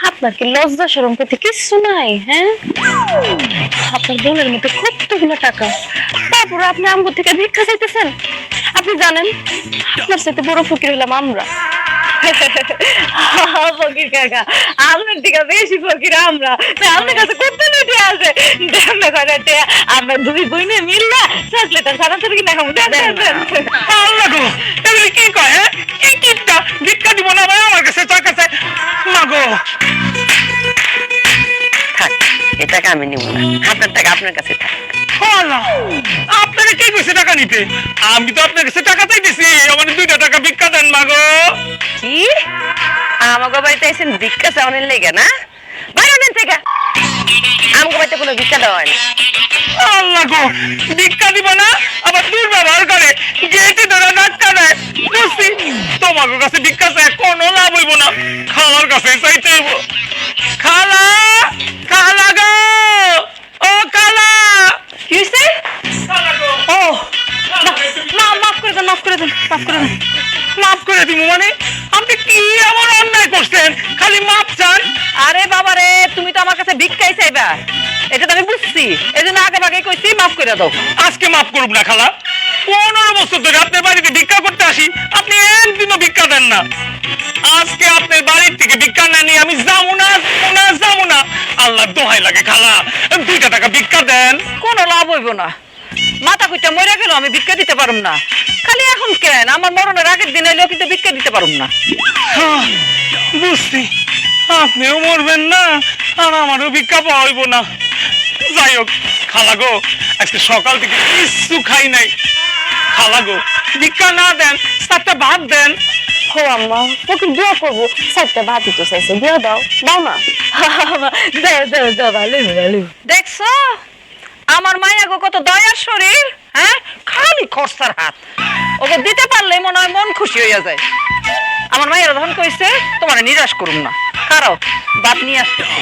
আপনার কি লজ্জা শরম পেতে কিছু নাই? হ্যাঁ, আপনার বোনের মধ্যে কতগুলো টাকা, তারপরে আপনি আমগো থেকে ভিক্ষা চাইতেছেন। আপনি জানেন আপনার সাথে বড় ফকির হলাম আমরা। ফকির কাকা, আপনার থেকে বেশি ফকির আমরা। আপনার কাছে কত লুটি আছে, আমরা দুই বইনে মিললা চকলেট সারা তোর কিনা খাবো। আল্লাহ গো, এগুলি কি কয়? হ্যাঁ, কি কিপটা ভিক্ষা দিব না ভাই আমার কাছে, তোর কাছে। মাগো থাক, এ টাকা আমি নিব না, আপনার টাকা আপনার কাছে থাক। আল্লাহ, আপনারা কে কইছে টাকা নিতে? আমি তো আপনার কাছে টাকা চাইতেছি, আমার 2টা টাকা ভিক্ষা দেন মাগো। কি আমাকে বাড়িতে এসেন ভিক্ষা চাওয়ানোর লেগে না? বাইরে থেকে আমাকে বাড়িতে কোনো ভিক্ষা দেওয়া হয় না। আল্লাহ গো, ভিক্ষা দিব না আবার দুর্ব্যবহার করে, গেটে ধরে ধাক্কা দেয়। বুঝছি, তোমার কাছে ভিক্ষা চাই কোনো লাভ হইব না, খালার কাছে চাইতে হইব। খালা, খালা গো, ও খালা। কি হয়েছে? খালা গো, ও মাফ করে দেন, মাফ করে দেন, মাফ করে দেন। মাফ করে দিব মানে? আপনি কি এমন অন্যায় করছেন, খালি মাপ চান? আরে বাবা রে, তুমি তো আমার কাছে ভিক্ষাই চাইবা, এটা তো আমি বুঝছি, এই জন্য আগে ভাগে কইছি মাফ করে দাও। আজকে মাফ করব না খালা, 15 বছর ধরে আপনার বাড়িতে ভিক্ষা করতে আসি, আপনি একদিনও ভিক্ষা দেন না। আজকে আপনার বাড়ির থেকে ভিক্ষা না নিয়ে আমি যাবো না, যাবো না। আল্লাহর দোহাই লাগে খালা, 2টা টাকা ভিক্ষা দেন। কোনো লাভ হইব না, মাথা কুইটা মরে গেল, আমি ভিক্ষা দিতে পারুম না। খালি এখন কেন, আমার মরণের আগের দিন হইলেও কিন্তু ভিক্ষা দিতে পারুম না। হ্যাঁ, বুঝছি, আপনিও মরবেন না আর আমারও ভিক্ষা পাওয়া হইব না। যাই হোক খালা গো, আজকে সকাল থেকে কিচ্ছু খাই নাই। খালা গো, ভিক্ষা না দেন, 7টা ভাত দেন। হো আম্মা, ফকির দোয়া করবো, 4টা ভাতই তো চাইছে, দিয়ে দাও, দাও না। দাও দাও দাও, ভালো ভালো। দেখছো আমার মায়া গো কত দয়ার শরীর, হ্যাঁ, খালি খরচার হাত। ওকে দিতে পারলে মনে হয় মন খুশি হইয়া যায়। আমার মায়ের তখন কইছে তোমার নিরাশ করুম না, কারো ভাত নিয়ে আসতেছে।